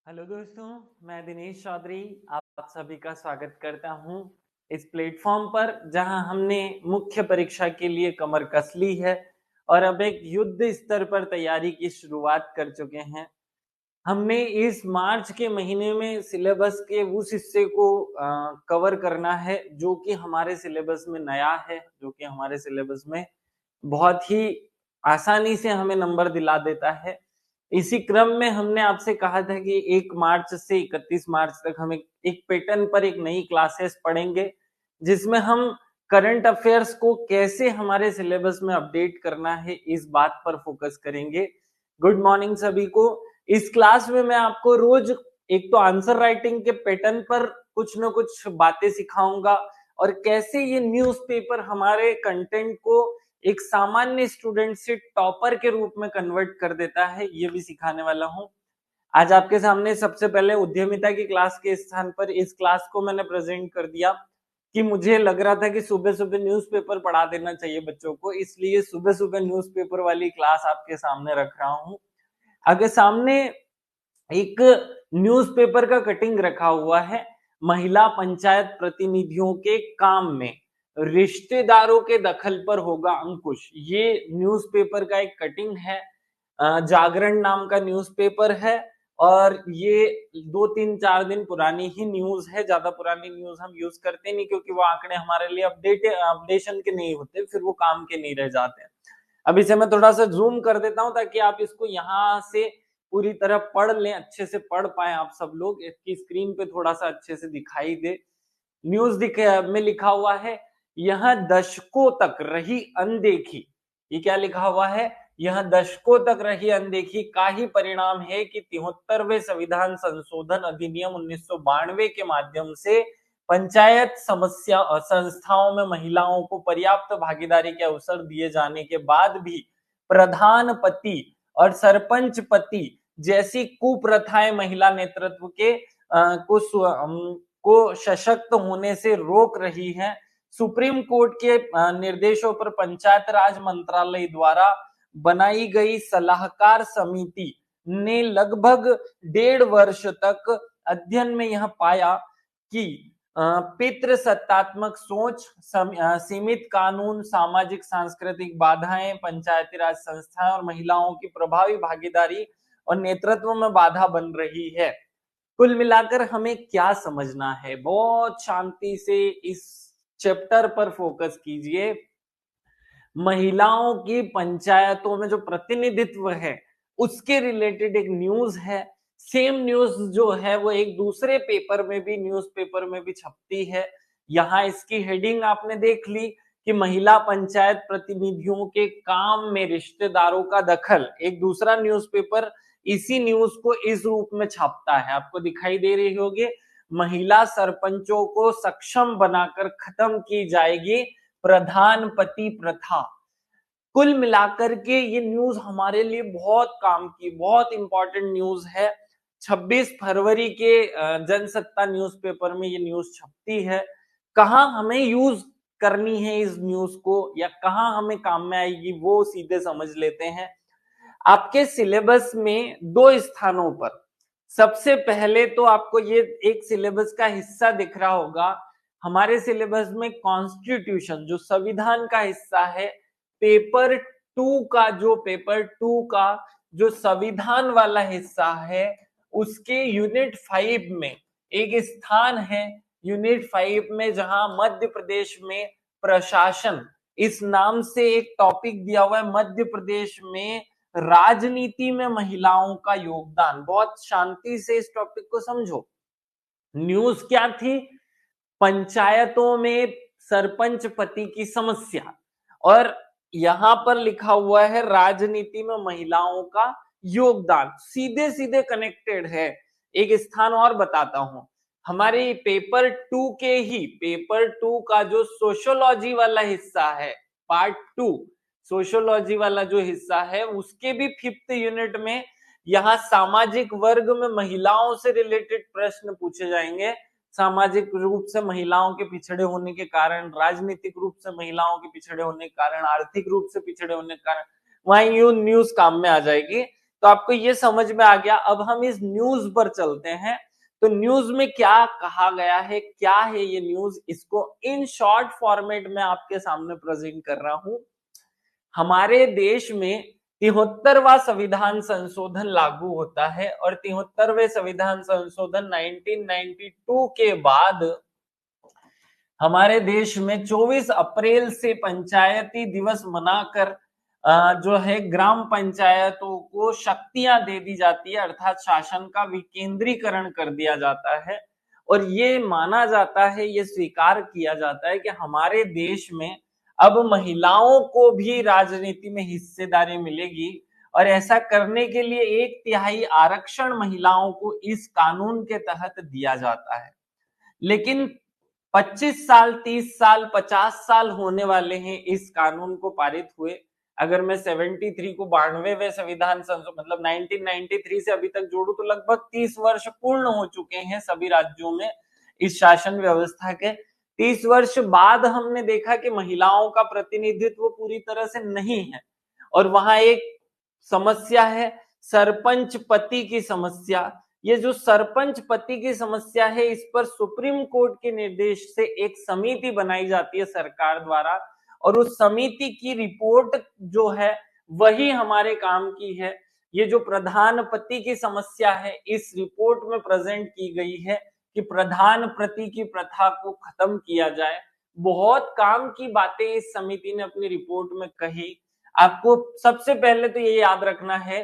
Hello दोस्तों, मैं दिनेश चौधरी आप सभी का स्वागत करता हूं इस प्लेटफॉर्म पर जहां हमने मुख्य परीक्षा के लिए कमर कस ली है और अब एक युद्ध स्तर पर तैयारी की शुरुआत कर चुके हैं। हमने इस मार्च के महीने में सिलेबस के उस हिस्से को कवर करना है जो कि हमारे सिलेबस में नया है, जो कि हमारे सिलेबस में बहुत ही आसानी से हमें नंबर दिला देता है। इसी क्रम में हमने आपसे कहा था कि 1 मार्च से 31 मार्च तक हम एक पैटर्न पर एक नई क्लासेस पढ़ेंगे, जिसमें हम करंट अफेयर्स को कैसे हमारे सिलेबस में अपडेट करना है, इस बात पर फोकस करेंगे। गुड मॉर्निंग सभी को। इस क्लास में मैं आपको रोज एक तो आंसर राइटिंग के पैटर्न पर कुछ न कुछ बातें सिखाऊंगा और कैसे ये न्यूज़पेपर हमारे कंटेंट को एक सामान्य स्टूडेंट से टॉपर के रूप में कन्वर्ट कर देता है, ये भी सिखाने वाला हूं। आज आपके सामने सबसे पहले उद्यमिता की क्लास के स्थान पर इस क्लास को मैंने प्रेजेंट कर दिया कि मुझे लग रहा था कि सुबह सुबह न्यूज़पेपर पढ़ा देना चाहिए बच्चों को, इसलिए सुबह सुबह न्यूज़पेपर वाली क्लास आपके सामने रख रहा हूं। आगे सामने एक न्यूज़पेपर का कटिंग रखा हुआ है, महिला पंचायत प्रतिनिधियों के काम में रिश्तेदारों के दखल पर होगा अंकुश। ये न्यूज़पेपर का एक कटिंग है। जागरण नाम का न्यूज़पेपर है और ये 2-3-4 दिन पुरानी ही न्यूज है। ज्यादा पुरानी न्यूज हम यूज करते नहीं क्योंकि वो आंकड़े हमारे लिए अपडेशन के नहीं होते, फिर वो काम के नहीं रह जाते। अब इसे मैं थोड़ा सा जूम कर देता हूं ताकि आप इसको यहां से पूरी तरह पढ़ लें, अच्छे से पढ़ पाए आप सब लोग। इसकी स्क्रीन पे थोड़ा सा अच्छे से दिखाई दे। न्यूज में लिखा हुआ है, यह दशकों तक रही अनदेखी। ये क्या लिखा हुआ है? यह दशकों तक रही अनदेखी का ही परिणाम है कि 73वें संविधान संशोधन अधिनियम 1992 के माध्यम से पंचायत समस्या संस्थाओं में महिलाओं को पर्याप्त भागीदारी के अवसर दिए जाने के बाद भी प्रधान पति और सरपंच पति जैसी कुप्रथाएं महिला नेतृत्व के को सशक्त होने से रोक रही है। सुप्रीम कोर्ट के निर्देशों पर पंचायत राज मंत्रालय द्वारा बनाई गई सलाहकार समिति ने लगभग 1.5 वर्ष तक अध्ययन में यह पाया कि पितृसत्तात्मक सोच, सीमित कानून, सामाजिक सांस्कृतिक बाधाएं, पंचायती राज संस्थाएं और महिलाओं की प्रभावी भागीदारी और नेतृत्व में बाधा बन रही है। कुल मिलाकर हमें क्या समझना है? बहुत शांति से इस चैप्टर पर फोकस कीजिए। महिलाओं की पंचायतों में जो प्रतिनिधित्व है उसके रिलेटेड एक न्यूज है। सेम न्यूज जो है वो एक दूसरे पेपर में भी, न्यूज़पेपर में भी छपती है। यहाँ इसकी हेडिंग आपने देख ली कि महिला पंचायत प्रतिनिधियों के काम में रिश्तेदारों का दखल। एक दूसरा न्यूज़पेपर इसी न्यूज को इस रूप में छापता है, आपको दिखाई दे रही होगी, महिला सरपंचों को सक्षम बनाकर खत्म की जाएगी प्रधान पति प्रथा। कुल मिलाकर के ये न्यूज हमारे लिए बहुत काम की, बहुत इंपॉर्टेंट न्यूज है। 26 फरवरी के जनसत्ता न्यूज़पेपर में ये न्यूज छपती है। कहां हमें यूज करनी है इस न्यूज को या कहां हमें काम में आएगी वो सीधे समझ लेते हैं। आपके सिलेबस में 2 स्थानों पर सबसे पहले तो आपको ये एक सिलेबस का हिस्सा दिख रहा होगा। हमारे सिलेबस में कॉन्स्टिट्यूशन जो संविधान का हिस्सा है, पेपर टू का जो संविधान वाला हिस्सा है उसके यूनिट 5 में एक स्थान है, यूनिट 5 में, जहां मध्य प्रदेश में प्रशासन इस नाम से एक टॉपिक दिया हुआ है। मध्य प्रदेश में राजनीति में महिलाओं का योगदान। बहुत शांति से इस टॉपिक को समझो। न्यूज क्या थी? पंचायतों में सरपंच पति की समस्या, और यहां पर लिखा हुआ है राजनीति में महिलाओं का योगदान। सीधे सीधे कनेक्टेड है। एक स्थान और बताता हूं, हमारे पेपर टू का जो सोशियोलॉजी वाला हिस्सा है, पार्ट 2 सोशियोलॉजी वाला जो हिस्सा है उसके भी 5th यूनिट में यहां सामाजिक वर्ग में महिलाओं से रिलेटेड प्रश्न पूछे जाएंगे। सामाजिक रूप से महिलाओं के पिछड़े होने के कारण, राजनीतिक रूप से महिलाओं के पिछड़े होने के कारण, आर्थिक रूप से पिछड़े होने के कारण, वहां यू न्यूज काम में आ जाएगी तो आपको ये समझ में आ गया। अब हम इस न्यूज पर चलते हैं। तो न्यूज में क्या कहा गया है, क्या है ये न्यूज, इसको इन शॉर्ट फॉर्मेट में आपके सामने प्रेजेंट कर रहा हूं। हमारे देश में 73वां संविधान संशोधन लागू होता है और 73वें संविधान संशोधन 1992 के बाद हमारे देश में 24 अप्रैल से पंचायती दिवस मनाकर जो है ग्राम पंचायतों को शक्तियां दे दी जाती है, अर्थात शासन का विकेंद्रीकरण कर दिया जाता है। और ये माना जाता है, ये स्वीकार किया जाता है कि हमारे देश में अब महिलाओं को भी राजनीति में हिस्सेदारी मिलेगी और ऐसा करने के लिए 1/3 आरक्षण महिलाओं को इस कानून के तहत दिया जाता है। लेकिन 25 साल, 30 साल, 50 साल होने वाले हैं इस कानून को पारित हुए। अगर मैं 73 को 92वें संविधान संशोधन मतलब 1993 से अभी तक जोड़ू तो लगभग 30 वर्ष पूर्ण हो चुके हैं सभी राज्यों में इस शासन व्यवस्था के। 30 वर्ष बाद हमने देखा कि महिलाओं का प्रतिनिधित्व पूरी तरह से नहीं है और वहां एक समस्या है सरपंच पति की समस्या। ये जो सरपंच पति की समस्या है, इस पर सुप्रीम कोर्ट के निर्देश से एक समिति बनाई जाती है सरकार द्वारा और उस समिति की रिपोर्ट जो है वही हमारे काम की है। ये जो प्रधान पति की समस्या है, इस रिपोर्ट में प्रेजेंट की गई है कि प्रधान पति की प्रथा को खत्म किया जाए। बहुत काम की बातें इस समिति ने अपनी रिपोर्ट में कही। आपको सबसे पहले तो ये याद रखना है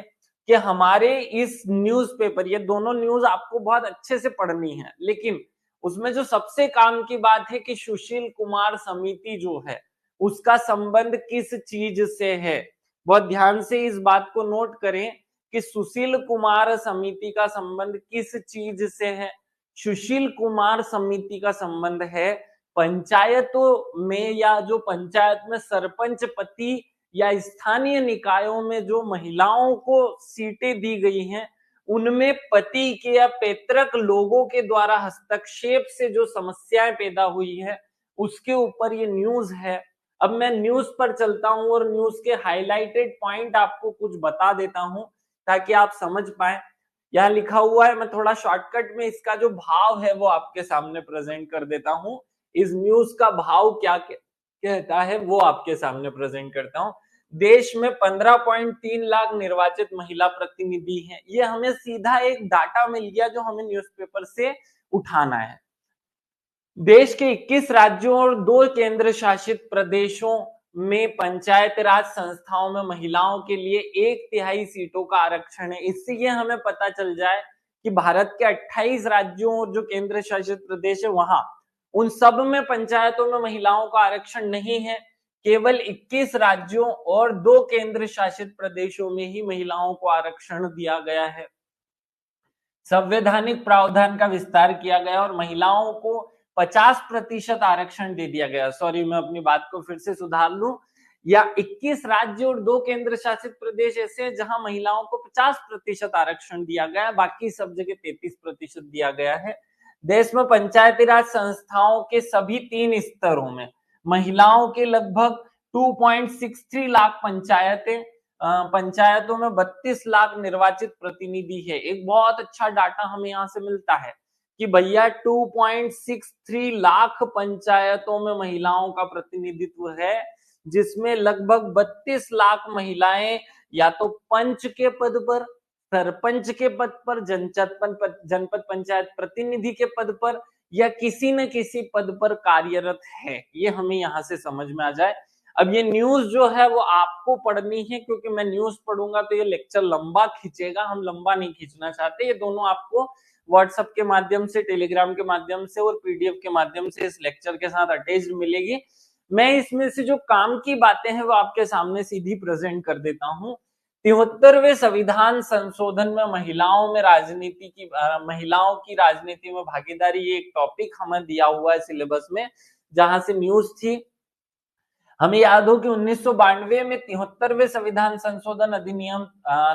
कि हमारे इस न्यूज़पेपर, ये दोनों न्यूज आपको बहुत अच्छे से पढ़नी है, लेकिन उसमें जो सबसे काम की बात है कि सुशील कुमार समिति जो है उसका संबंध किस चीज से है। बहुत ध्यान से इस बात को नोट करें कि सुशील कुमार समिति का संबंध किस चीज से है। सुशील कुमार समिति का संबंध है पंचायतों में या जो पंचायत में सरपंच पति या स्थानीय निकायों में जो महिलाओं को सीटें दी गई हैं, उनमें पति के या पैतृक लोगों के द्वारा हस्तक्षेप से जो समस्याएं पैदा हुई है, उसके ऊपर ये न्यूज है। अब मैं न्यूज पर चलता हूं और न्यूज के हाईलाइटेड पॉइंट आपको कुछ बता देता हूं ताकि आप समझ पाए। यहाँ लिखा हुआ है, मैं थोड़ा शॉर्टकट में इसका जो भाव है वो आपके सामने प्रेजेंट कर देता हूं। इस न्यूज का भाव क्या कहता है वो आपके सामने प्रेजेंट करता हूं। देश में 15.3 लाख निर्वाचित महिला प्रतिनिधि हैं। ये हमें सीधा एक डाटा मिल गया जो हमें न्यूज़पेपर से उठाना है। देश के 21 राज्यों और 2 केंद्र शासित प्रदेशों में पंचायत राज संस्थाओं में महिलाओं के लिए 1/3 सीटों का आरक्षण है। इससे ये हमें पता चल जाए कि भारत के 28 राज्यों और जो केंद्र शासित प्रदेश है वहां उन सब में पंचायतों में महिलाओं का आरक्षण नहीं है। केवल 21 राज्यों और 2 केंद्र शासित प्रदेशों में ही महिलाओं को आरक्षण दिया गया है। संवैधानिक प्रावधान का विस्तार किया गया और महिलाओं को 50% आरक्षण दे दिया गया। सॉरी, मैं अपनी बात को फिर से सुधार लूं। या 21 राज्य और 2 केंद्र शासित प्रदेश ऐसे हैं जहां महिलाओं को 50% आरक्षण दिया गया है, बाकी सब जगह 33% दिया गया है। देश में पंचायती राज संस्थाओं के सभी 3 स्तरों में महिलाओं के लगभग 2.63 लाख पंचायतों में 32 लाख निर्वाचित प्रतिनिधि है। एक बहुत अच्छा डाटा हमें यहाँ से मिलता है कि भैया 2.63 लाख पंचायतों में महिलाओं का प्रतिनिधित्व है, जिसमें लगभग 32 लाख महिलाएं या तो पंच के पद पर, सरपंच के पद पर, जनपद पंचायत प्रतिनिधि के पद पर या किसी न किसी पद पर कार्यरत है। ये हमें यहाँ से समझ में आ जाए। अब ये न्यूज जो है वो आपको पढ़नी है, क्योंकि मैं न्यूज पढ़ूंगा तो ये लेक्चर लंबा खींचेगा, हम लंबा नहीं खींचना चाहते। ये दोनों आपको व्हाट्सएप के माध्यम से, टेलीग्राम के माध्यम से और पीडीएफ के माध्यम से इस लेक्चर के साथ अटैच्ड मिलेगी। मैं इसमें से जो काम की बातें हैं वो आपके सामने सीधी प्रेजेंट कर देता हूं। 73वें संविधान संशोधन में महिलाओं की राजनीति में भागीदारी, ये एक टॉपिक हमें दिया हुआ है सिलेबस में, जहां से न्यूज थी। हमें याद हो कि 1992 में 73वें संविधान संशोधन अधिनियम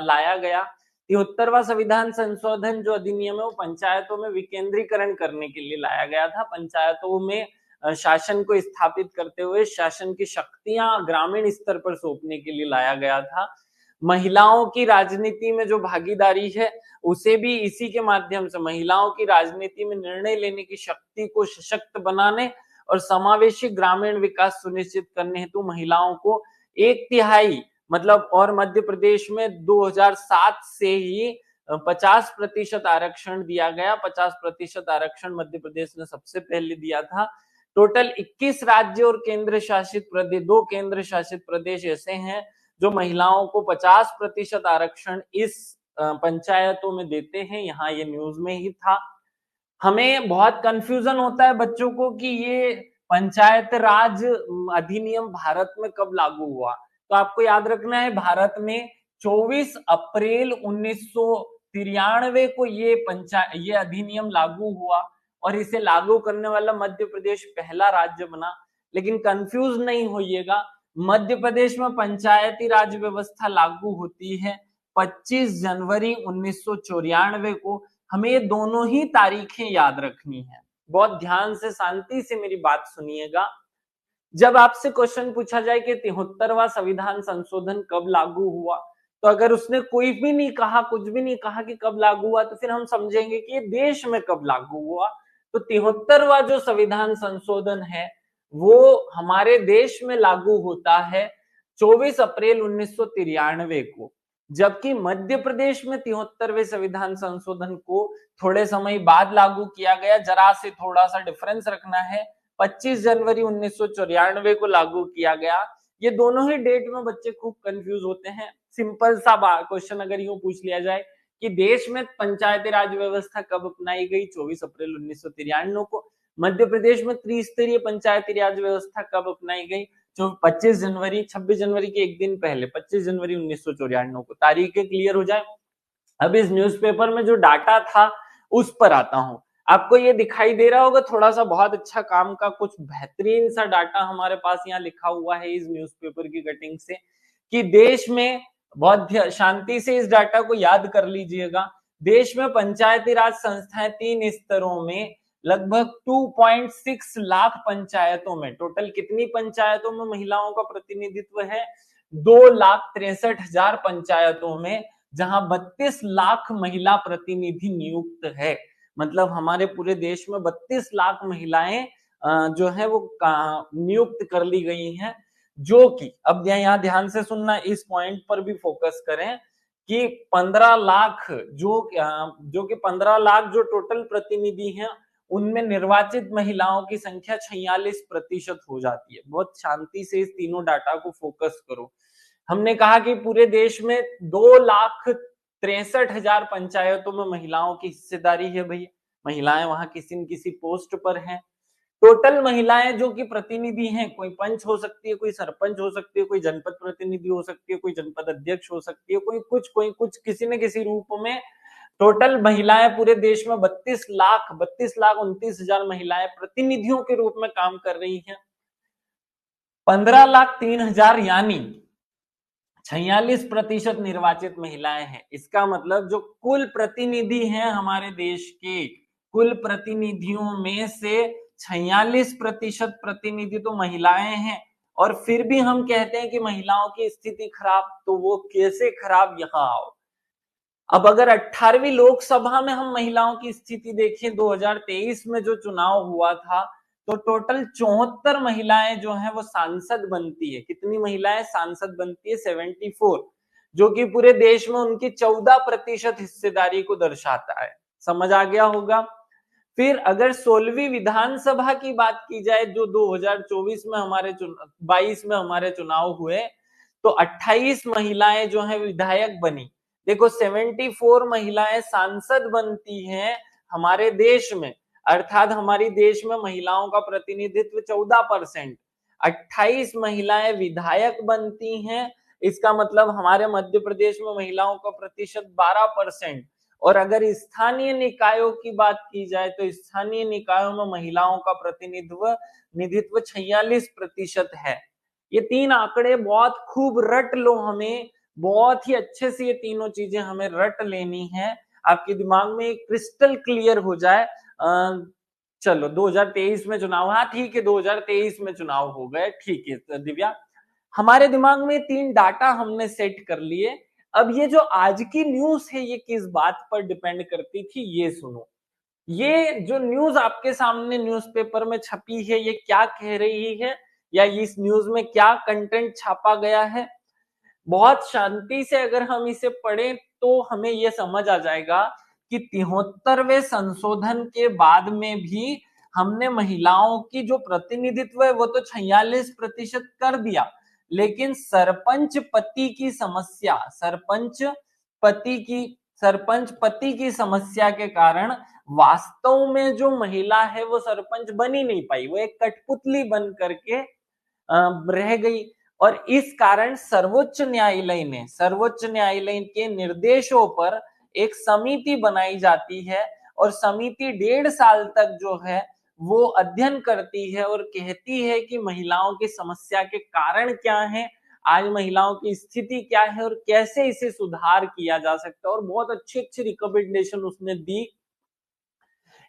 लाया गया। 73वां संविधान संशोधन जो अधिनियम है वो पंचायतों में विकेंद्रीकरण करने के लिए लाया गया था। पंचायतों में शासन को स्थापित करते हुए शासन की शक्तियां ग्रामीण स्तर पर सौंपने के लिए लाया गया था। महिलाओं की राजनीति में जो भागीदारी है उसे भी इसी के माध्यम से, महिलाओं की राजनीति में निर्णय लेने की शक्ति को सशक्त बनाने और समावेशी ग्रामीण विकास सुनिश्चित करने हेतु महिलाओं को 1/3 मतलब, और मध्य प्रदेश में 2007 से ही 50% आरक्षण दिया गया। 50% आरक्षण मध्य प्रदेश ने सबसे पहले दिया था। टोटल 21 राज्य और केंद्र शासित प्रदेश, 2 केंद्र शासित प्रदेश ऐसे हैं जो महिलाओं को 50% आरक्षण इस पंचायतों में देते हैं। यहाँ ये न्यूज में ही था। हमें बहुत कंफ्यूजन होता है बच्चों को कि ये पंचायत राज अधिनियम भारत में कब लागू हुआ। तो आपको याद रखना है, भारत में 24 अप्रैल 1993 को ये अधिनियम लागू हुआ और इसे लागू करने वाला मध्य प्रदेश पहला राज्य बना। लेकिन कंफ्यूज नहीं होइएगा, मध्य प्रदेश में पंचायती राज व्यवस्था लागू होती है 25 जनवरी 1994 को। हमें ये दोनों ही तारीखें याद रखनी है। बहुत ध्यान से, शांति से मेरी बात सुनिएगा। जब आपसे क्वेश्चन पूछा जाए कि 73वां संविधान संशोधन कब लागू हुआ, तो अगर उसने कोई भी नहीं कहा, कुछ भी नहीं कहा कि कब लागू हुआ, तो फिर हम समझेंगे कि ये देश में कब लागू हुआ। तो 73वां जो संविधान संशोधन है वो हमारे देश में लागू होता है 24 अप्रैल 1993 को, जबकि मध्य प्रदेश में 73वें संविधान संशोधन को थोड़े समय बाद लागू किया गया। जरा से थोड़ा सा डिफरेंस रखना है, 25 जनवरी 1994 को लागू किया गया। ये दोनों ही डेट में बच्चे खूब कंफ्यूज होते हैं। सिंपल सा क्वेश्चन अगर यूं पूछ लिया जाए कि देश में पंचायती राज व्यवस्था कब अपनाई गई, 24 अप्रैल 1993 को। मध्य प्रदेश में त्रिस्तरीय पंचायती राज व्यवस्था कब अपनाई गई, जो 26 जनवरी के एक दिन पहले 25 जनवरी 1994 को। तारीखें क्लियर हो जाए। अब इस न्यूज़पेपर में जो डाटा था उस पर आता हूं। आपको ये दिखाई दे रहा होगा थोड़ा सा, बहुत अच्छा काम का कुछ बेहतरीन सा डाटा हमारे पास यहाँ लिखा हुआ है इस न्यूज़पेपर की कटिंग से, कि देश में, बहुत शांति से इस डाटा को याद कर लीजिएगा, देश में पंचायती राज संस्थाएं 3 स्तरों में लगभग 2.6 लाख पंचायतों में, टोटल कितनी पंचायतों में महिलाओं का प्रतिनिधित्व है, 2,63,000 पंचायतों में, जहां 32 लाख महिला प्रतिनिधि नियुक्त है। मतलब हमारे पूरे देश में 32 लाख महिलाएं जो है वो नियुक्त कर ली गई हैं। जो कि अब यहाँ ध्यान से सुनना, इस पॉइंट पर भी फोकस करें कि 15 लाख जो कि 15 लाख जो टोटल प्रतिनिधि हैं, उनमें निर्वाचित महिलाओं की संख्या 46% हो जाती है। बहुत शांति से इस तीनों डाटा को फोकस करो। हमने कहा कि पूरे देश में 2,63,000 पंचायतों में महिलाओं की हिस्सेदारी है। भैया महिलाएं वहां किसी न किसी पोस्ट पर हैं। टोटल महिलाएं जो कि प्रतिनिधि हैं, कोई पंच हो सकती है, कोई सरपंच हो सकती है, कोई जनपद प्रतिनिधि हो सकती है, कोई जनपद अध्यक्ष हो सकती है, कोई कुछ किसी न किसी रूप में। टोटल महिलाएं पूरे देश में 32,29,000 महिलाएं प्रतिनिधियों के रूप में काम कर रही हैं। 15,03,000 यानी 46% निर्वाचित महिलाएं हैं। इसका मतलब जो कुल प्रतिनिधि हैं हमारे देश के, कुल प्रतिनिधियों में से 46% प्रतिनिधि तो महिलाएं हैं। और फिर भी हम कहते हैं कि महिलाओं की स्थिति खराब, तो वो कैसे खराब, यहां आओ। अब अगर 18वीं लोकसभा में हम महिलाओं की स्थिति देखें, 2023 में जो चुनाव हुआ था, तो टोटल 74 महिलाएं जो हैं वो सांसद बनती है। कितनी महिलाएं सांसद बनती है? 74, जो कि पूरे देश में उनकी 14% हिस्सेदारी को दर्शाता है। समझ आ गया होगा। फिर अगर 16वीं विधानसभा की बात की जाए, जो 2024 में 22 में हमारे चुनाव हुए, तो 28 महिलाएं जो है विधायक बनी। देखो 74 महिलाएं सांसद बनती हैं हमारे देश में, अर्थात हमारी देश में महिलाओं का प्रतिनिधित्व 14%। 28 महिलाएं विधायक बनती हैं, इसका मतलब हमारे मध्य प्रदेश में महिलाओं का प्रतिशत 12%। और अगर स्थानीय निकायों की बात की जाए, तो स्थानीय निकायों में महिलाओं का प्रतिनिधित्व 46% है। ये 3 आंकड़े बहुत खूब रट लो, हमें बहुत ही अच्छे से ये तीनों चीजें हमें रट लेनी है, आपके दिमाग में क्रिस्टल क्लियर हो जाए। चलो 2023 में चुनाव, हाँ ठीक है 2023 में चुनाव हो गए, ठीक है दिव्या। हमारे दिमाग में 3 डाटा हमने सेट कर लिए। अब ये जो आज की न्यूज है ये किस बात पर डिपेंड करती थी, ये सुनो। ये जो न्यूज आपके सामने न्यूज़पेपर में छपी है ये क्या कह रही है, या इस न्यूज में क्या कंटेंट छापा गया है, बहुत शांति से अगर हम इसे पढ़ें तो हमें यह समझ आ जाएगा कि 73वें संशोधन के बाद में भी हमने महिलाओं की जो प्रतिनिधित्व है वो तो 46% कर दिया, लेकिन सरपंच पति की समस्या के कारण वास्तव में जो महिला है वो सरपंच बन ही नहीं पाई, वो एक कठपुतली बन करके रह गई। और इस कारण सर्वोच्च न्यायालय के निर्देशों पर एक समिति बनाई जाती है, और समिति 1.5 साल तक जो है वो अध्ययन करती है और कहती है कि महिलाओं की समस्या के कारण क्या है, आज महिलाओं की स्थिति क्या है और कैसे इसे सुधार किया जा सकता है। और बहुत अच्छी अच्छी रिकमेंडेशन उसने दी।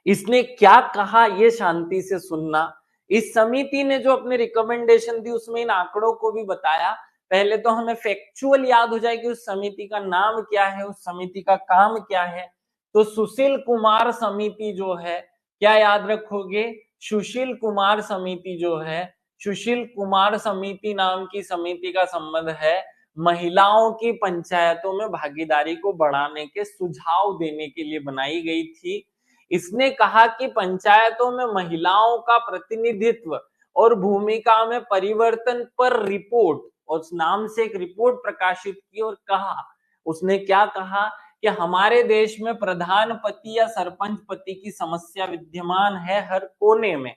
इसने क्या कहा ये शांति से सुनना। इस समिति ने जो अपने रिकमेंडेशन दी उसमें इन आंकड़ों को भी बताया। पहले तो हमें फैक्चुअल याद हो जाए कि उस समिति का नाम क्या है, उस समिति का काम क्या है। तो सुशील कुमार समिति जो है, क्या याद रखोगे, सुशील कुमार समिति जो है, सुशील कुमार समिति नाम की समिति का संबंध है महिलाओं की पंचायतों में भागीदारी को बढ़ाने के सुझाव देने के लिए बनाई गई थी। इसने कहा कि पंचायतों में महिलाओं का प्रतिनिधित्व और भूमिका में परिवर्तन पर रिपोर्ट, और उस नाम से एक रिपोर्ट प्रकाशित की, और कहा, उसने क्या कहा कि हमारे देश में प्रधान पति या सरपंच पति की समस्या विद्यमान है हर कोने में,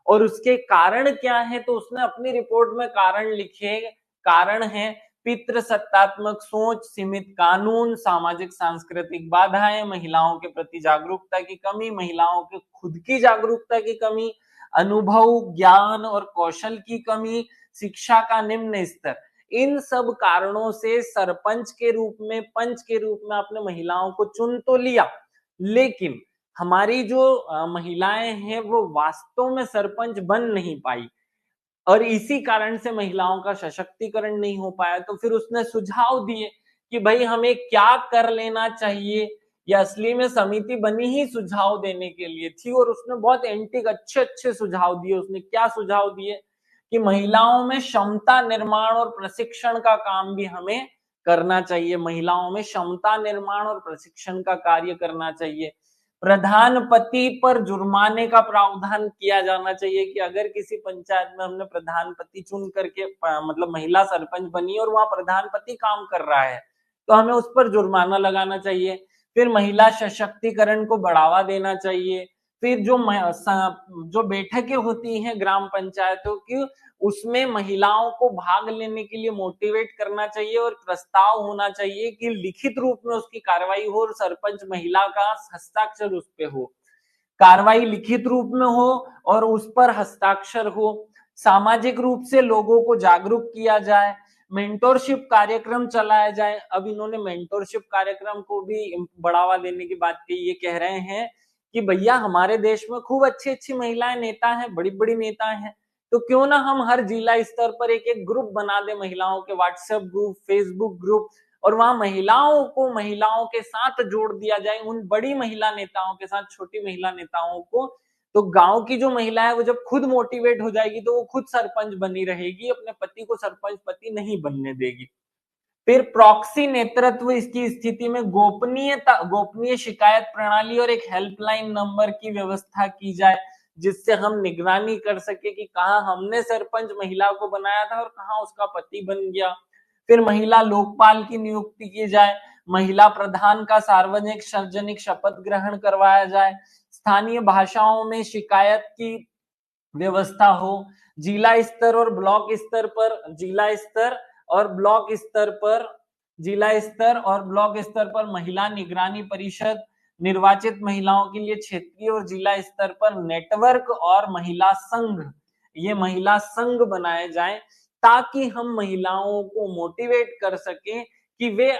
और उसके कारण क्या है। तो उसने अपनी रिपोर्ट में कारण लिखे। कारण है पितृसत्तात्मक सोच, सीमित कानून, सामाजिक सांस्कृतिक बाधाएं, महिलाओं के प्रति जागरूकता की कमी, महिलाओं के खुद की जागरूकता की कमी, अनुभव, ज्ञान और कौशल की कमी, शिक्षा का निम्न स्तर। इन सब कारणों से सरपंच के रूप में, पंच के रूप में आपने महिलाओं को चुन तो लिया, लेकिन हमारी जो महिलाएं हैं वो वास्तव में सरपंच बन नहीं पाई, और इसी कारण से महिलाओं का सशक्तिकरण नहीं हो पाया। तो फिर उसने सुझाव दिए कि भाई हमें क्या कर लेना चाहिए। या असली में समिति बनी ही सुझाव देने के लिए थी, और उसने बहुत एंटीक अच्छे अच्छे सुझाव दिए। उसने क्या सुझाव दिए कि महिलाओं में क्षमता निर्माण और प्रशिक्षण का काम भी हमें करना चाहिए, महिलाओं में क्षमता निर्माण और प्रशिक्षण का कार्य करना चाहिए। प्रधान पति पर जुर्माने का प्रावधान किया जाना चाहिए कि अगर किसी पंचायत में हमने प्रधान पति चुन करके मतलब महिला सरपंच बनी और वहां प्रधान पति काम कर रहा है तो हमें उस पर जुर्माना लगाना चाहिए। फिर महिला सशक्तिकरण को बढ़ावा देना चाहिए। फिर जो बैठकें होती हैं ग्राम पंचायतों की, उसमें महिलाओं को भाग लेने के लिए मोटिवेट करना चाहिए, और प्रस्ताव होना चाहिए कि लिखित रूप में उसकी कार्रवाई हो और सरपंच महिला का हस्ताक्षर उस पे हो। कार्रवाई लिखित रूप में हो और उस पर हस्ताक्षर हो। सामाजिक रूप से लोगों को जागरूक किया जाए। मेंटोरशिप कार्यक्रम चलाया जाए। अब इन्होंने मेंटोरशिप कार्यक्रम को भी बढ़ावा देने की बात की। ये कह रहे हैं कि भैया हमारे देश में खूब अच्छी अच्छी महिलाएं नेता हैं, बड़ी बड़ी नेता हैं, तो क्यों ना हम हर जिला स्तर पर एक एक ग्रुप बना दे महिलाओं के, व्हाट्सएप ग्रुप, फेसबुक ग्रुप, और वहां महिलाओं को महिलाओं के साथ जोड़ दिया जाए, उन बड़ी महिला नेताओं के साथ छोटी महिला नेताओं को। तो गांव की जो महिला है वो जब खुद मोटिवेट हो जाएगी तो वो खुद सरपंच बनी रहेगी, अपने पति को सरपंच पति नहीं बनने देगी। फिर प्रॉक्सी नेतृत्व, इसकी स्थिति में गोपनीय शिकायत प्रणाली और एक हेल्पलाइन नंबर की व्यवस्था की जाए, जिससे हम निगरानी कर सके कि कहां हमने सरपंच महिला को बनाया था और कहां उसका पति बन गया। फिर महिला लोकपाल की नियुक्ति की जाए। महिला प्रधान का सार्वजनिक शपथ ग्रहण करवाया जाए। स्थानीय भाषाओं में शिकायत की व्यवस्था हो। जिला स्तर और ब्लॉक स्तर पर महिला निगरानी परिषद, निर्वाचित महिलाओं के लिए क्षेत्रीय और जिला स्तर पर नेटवर्क और महिला संघ बनाए जाएं, ताकि हम महिलाओं को मोटिवेट कर सकें कि वे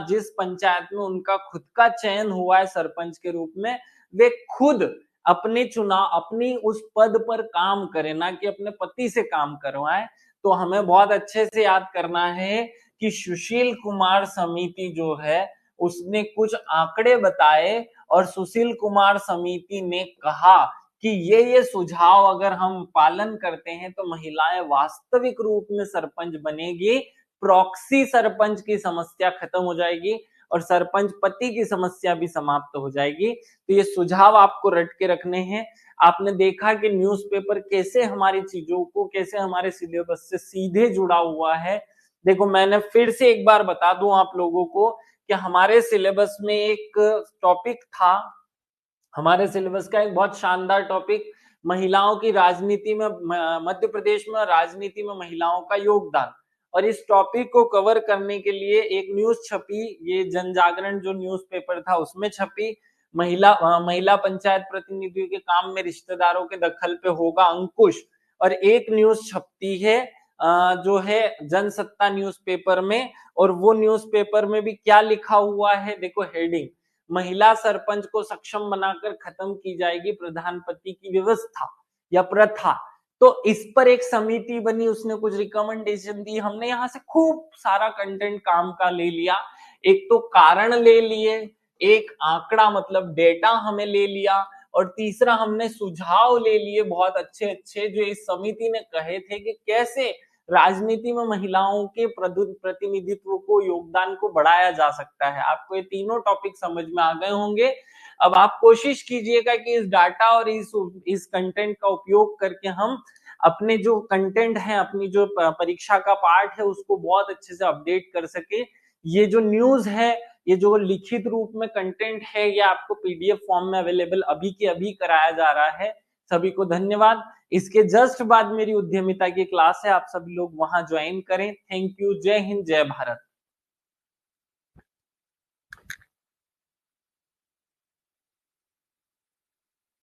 जिस पंचायत में उनका खुद का चयन हुआ है सरपंच के रूप में, वे खुद अपनी उस पद पर काम करें, ना कि अपने पति से काम करवाएं। तो हमें बहुत अच्छे से याद करना है कि सुशील कुमार समिति जो है उसने कुछ आंकड़े बताए और सुशील कुमार समिति ने कहा कि ये सुझाव अगर हम पालन करते हैं तो महिलाएं वास्तविक रूप में सरपंच बनेगी, प्रॉक्सी सरपंच की समस्या खत्म हो जाएगी और सरपंच पति की समस्या भी समाप्त हो जाएगी। तो ये सुझाव आपको रट के रखने हैं। आपने देखा कि न्यूज़पेपर कैसे हमारी चीजों को, कैसे हमारे सिलेबस से सीधे जुड़ा हुआ है। देखो मैंने फिर से एक बार बता दूं आप लोगों को कि हमारे सिलेबस में एक टॉपिक था, हमारे सिलेबस का एक बहुत शानदार टॉपिक, महिलाओं की राजनीति में, मध्य प्रदेश में राजनीति में महिलाओं का योगदान। और इस टॉपिक को कवर करने के लिए एक न्यूज छपी, ये जन जागरण जो न्यूज़पेपर था उसमें छपी, महिला पंचायत प्रतिनिधियों के काम में रिश्तेदारों के दखल पे होगा अंकुश। और एक न्यूज छपती है जो है जनसत्ता न्यूज़पेपर में, और वो न्यूज़पेपर में भी क्या लिखा हुआ है, देखो हेडिंग, महिला सरपंच को सक्षम बनाकर खत्म की जाएगी प्रधान पति की व्यवस्था या प्रथा। तो इस पर एक समिति बनी, उसने कुछ रिकमेंडेशन दी, हमने यहाँ से खूब सारा कंटेंट काम का ले लिया। एक तो कारण ले लिए, एक आंकड़ा मतलब डेटा हमें ले लिया, और तीसरा हमने सुझाव ले लिए बहुत अच्छे अच्छे जो इस समिति ने कहे थे कि कैसे राजनीति में महिलाओं के प्रतिनिधित्व को, योगदान को बढ़ाया जा सकता है। आपको ये तीनों टॉपिक समझ में आ गए होंगे। अब आप कोशिश कीजिएगा कि इस डाटा और इस कंटेंट का उपयोग करके हम अपने जो कंटेंट है, अपनी जो परीक्षा का पार्ट है उसको बहुत अच्छे से अपडेट कर सके। ये जो न्यूज है, ये जो लिखित रूप में कंटेंट है, ये आपको पीडीएफ फॉर्म में अवेलेबल अभी के अभी कराया जा रहा है। सभी को धन्यवाद। इसके जस्ट बाद मेरी उद्यमिता की क्लास है, आप सभी लोग वहां ज्वाइन करें। Thank you. जय हिंद, जय भारत।